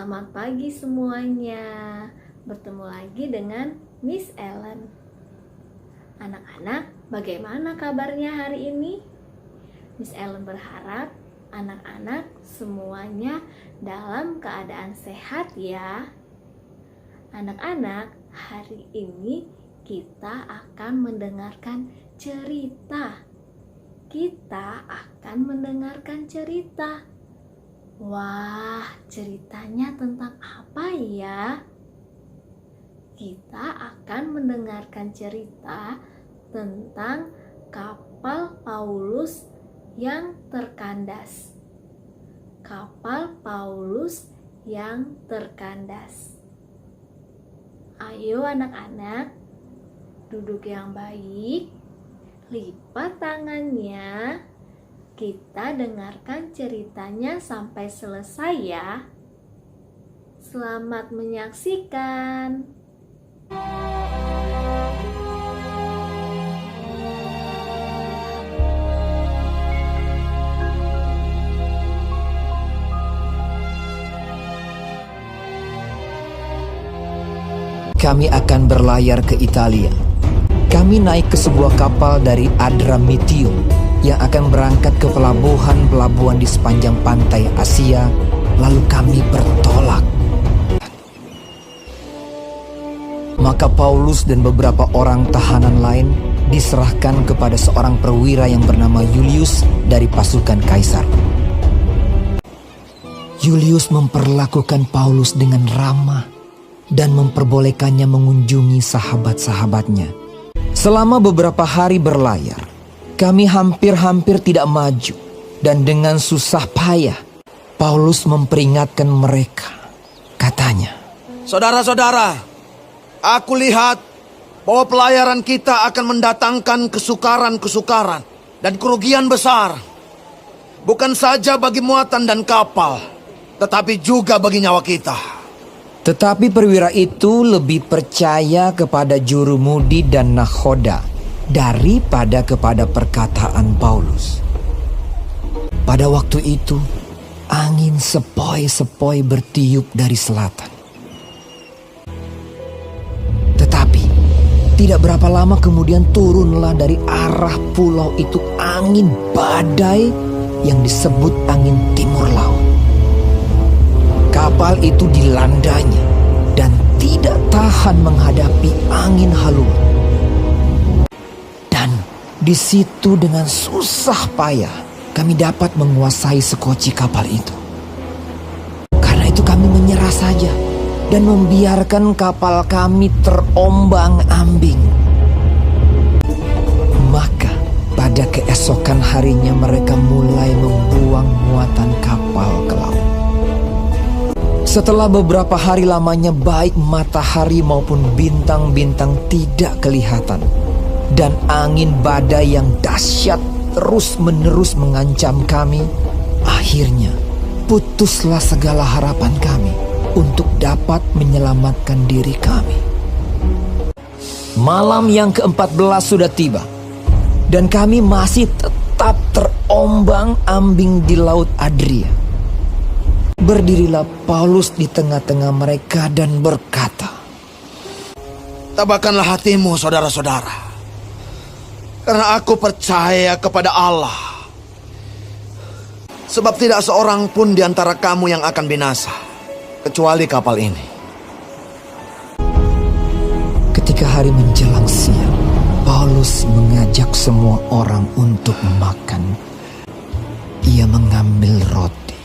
Selamat pagi semuanya. Bertemu lagi dengan Miss Ellen. Anak-anak, bagaimana kabarnya hari ini? Miss Ellen berharap anak-anak semuanya dalam keadaan sehat ya. Anak-anak, hari ini kita akan mendengarkan cerita. Kita akan mendengarkan cerita. Wah, ceritanya tentang apa ya? Kita akan mendengarkan cerita tentang kapal Paulus yang terkandas. Kapal Paulus yang terkandas. Ayo anak-anak, duduk yang baik, lipat tangannya. Kita dengarkan ceritanya sampai selesai ya. Selamat menyaksikan. Kami akan berlayar ke Italia. Kami naik ke sebuah kapal dari Adramyttium yang akan berangkat ke pelabuhan-pelabuhan di sepanjang pantai Asia, lalu kami bertolak. Maka Paulus dan beberapa orang tahanan lain diserahkan kepada seorang perwira yang bernama Julius dari pasukan Kaisar. Julius memperlakukan Paulus dengan ramah dan memperbolehkannya mengunjungi sahabat-sahabatnya. Selama beberapa hari berlayar, kami hampir-hampir tidak maju, dan dengan susah payah Paulus memperingatkan mereka. Katanya, "Saudara-saudara, aku lihat bahwa pelayaran kita akan mendatangkan kesukaran-kesukaran dan kerugian besar. Bukan saja bagi muatan dan kapal, tetapi juga bagi nyawa kita." Tetapi perwira itu lebih percaya kepada jurumudi dan nakhoda daripada kepada perkataan Paulus. Pada waktu itu, angin sepoi-sepoi bertiup dari selatan. Tetapi, tidak berapa lama kemudian turunlah dari arah pulau itu angin badai yang disebut angin timur laut. Kapal itu dilandanya dan tidak tahan menghadapi angin haluan. Dan di situ dengan susah payah kami dapat menguasai sekoci kapal itu. Karena itu kami menyerah saja dan membiarkan kapal kami terombang-ambing. Maka pada keesokan harinya mereka mulai membuang muatan kapal ke laut. Setelah beberapa hari lamanya baik matahari maupun bintang-bintang tidak kelihatan, dan angin badai yang dahsyat terus-menerus mengancam kami, akhirnya putuslah segala harapan kami untuk dapat menyelamatkan diri kami. Malam yang ke-14 sudah tiba, dan kami masih tetap terombang-ambing di Laut Adria. Berdirilah Paulus di tengah-tengah mereka dan berkata, "Tabahkanlah hatimu, saudara-saudara, karena aku percaya kepada Allah. Sebab tidak seorang pun di antara kamu yang akan binasa, kecuali kapal ini." Ketika hari menjelang siang, Paulus mengajak semua orang untuk makan. Ia mengambil roti,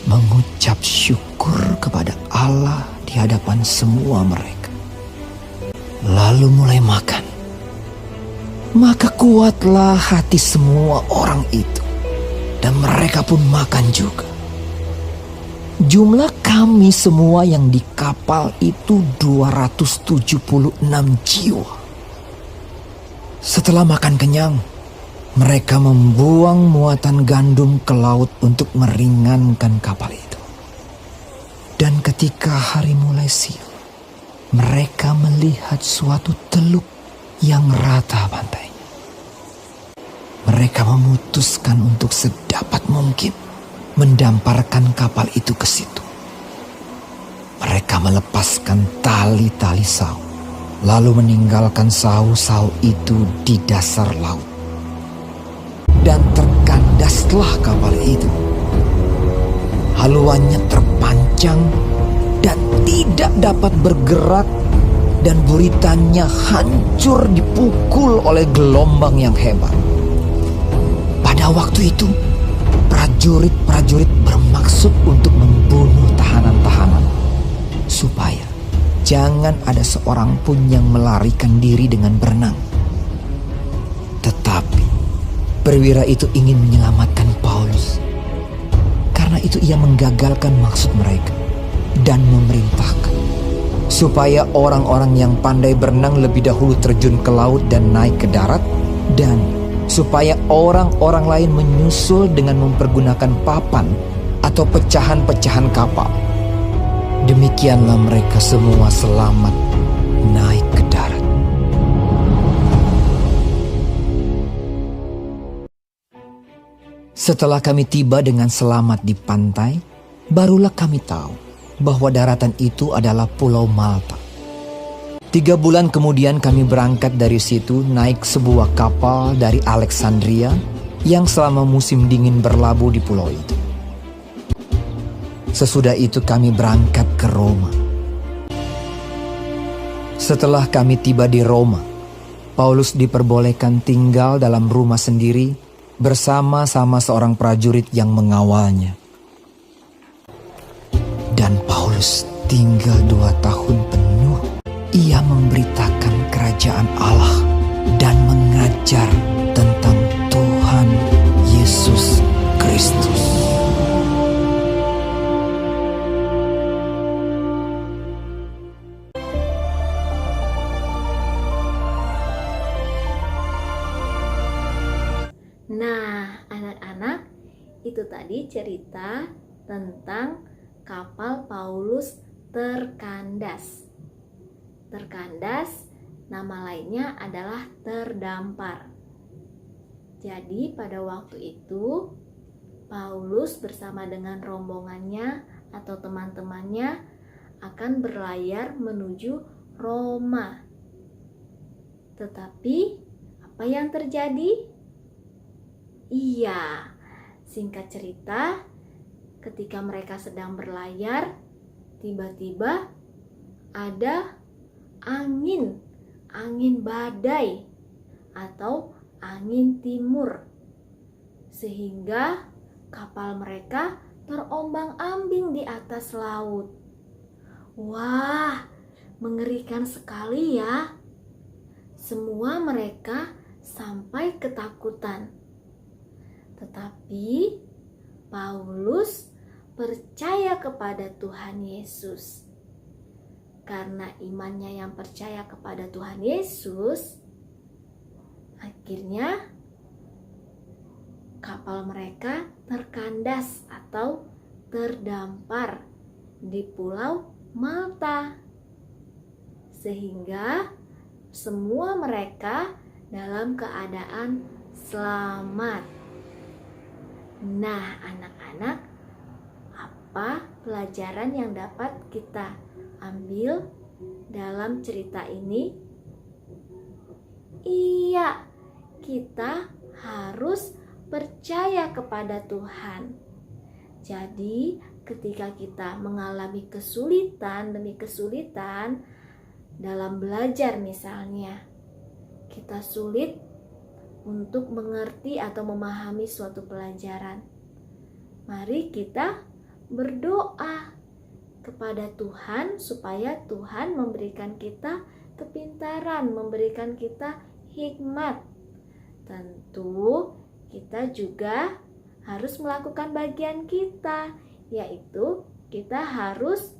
mengucap syukur kepada Allah di hadapan semua mereka, lalu mulai makan. Maka kuatlah hati semua orang itu, dan mereka pun makan juga. Jumlah kami semua yang di kapal itu 276 jiwa. Setelah makan kenyang, mereka membuang muatan gandum ke laut untuk meringankan kapal itu. Dan ketika hari mulai siang, mereka melihat suatu teluk yang rata pantainya. Mereka memutuskan untuk sedapat mungkin mendamparkan kapal itu ke situ. mereka melepaskan tali-tali Saul, lalu meninggalkan Saul itu di dasar laut. Dan terkandaslah kapal itu. Haluannya terpancang dan tidak dapat bergerak, dan buritannya hancur dipukul oleh gelombang yang hebat. Pada waktu itu, prajurit-prajurit bermaksud untuk membunuh tahanan-tahanan, supaya jangan ada seorang pun yang melarikan diri dengan berenang. Tetapi perwira itu ingin menyelamatkan Paulus. Karena itu ia menggagalkan maksud mereka dan memerintahkan supaya orang-orang yang pandai berenang lebih dahulu terjun ke laut dan naik ke darat, dan supaya orang-orang lain menyusul dengan mempergunakan papan atau pecahan-pecahan kapal. Demikianlah mereka semua selamat naik ke darat. Setelah kami tiba dengan selamat di pantai, barulah kami tahu bahwa daratan itu adalah Pulau Malta. 3 bulan kemudian kami berangkat dari situ naik sebuah kapal dari Alexandria yang selama musim dingin berlabuh di pulau itu. Sesudah itu kami berangkat ke Roma. Setelah kami tiba di Roma, Paulus diperbolehkan tinggal dalam rumah sendiri bersama-sama seorang prajurit yang mengawalnya. Dan Paulus tinggal 2 tahun penuh. Ia memberitakan kerajaan Allah dan mengajar tentang Tuhan Yesus Kristus. Nah, anak-anak, itu tadi cerita tentang kapal Paulus terkandas. Terkandas, nama lainnya adalah terdampar. Jadi pada waktu itu, Paulus bersama dengan rombongannya atau teman-temannya akan berlayar menuju Roma. Tetapi, apa yang terjadi? Iya, singkat cerita, ketika mereka sedang berlayar, tiba-tiba ada angin badai atau angin timur, sehingga kapal mereka terombang-ambing di atas laut. Wah, mengerikan sekali ya. Semua mereka sampai ketakutan. Tetapi Paulus percaya kepada Tuhan Yesus. Karena imannya yang percaya kepada Tuhan Yesus, akhirnya kapal mereka terkandas atau terdampar di Pulau Malta. Sehingga semua mereka dalam keadaan selamat. Nah, anak-anak, apa pelajaran yang dapat kita ambil dalam cerita ini? Iya, kita harus percaya kepada Tuhan. Jadi, ketika kita mengalami kesulitan demi kesulitan dalam belajar misalnya, kita sulit untuk mengerti atau memahami suatu pelajaran. Mari kita berdoa kepada Tuhan supaya Tuhan memberikan kita kepintaran, memberikan kita hikmat. Tentu kita juga harus melakukan bagian kita, yaitu kita harus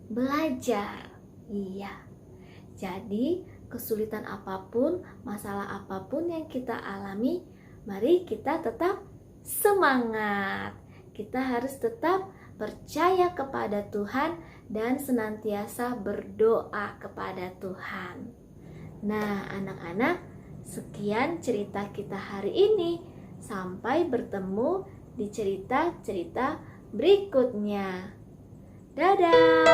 belajar. Iya. Jadi kesulitan apapun, masalah apapun yang kita alami, mari kita tetap semangat. Kita harus tetap percaya kepada Tuhan dan senantiasa berdoa kepada Tuhan. Nah, anak-anak, sekian cerita kita hari ini. Sampai bertemu di cerita-cerita berikutnya. Dadah!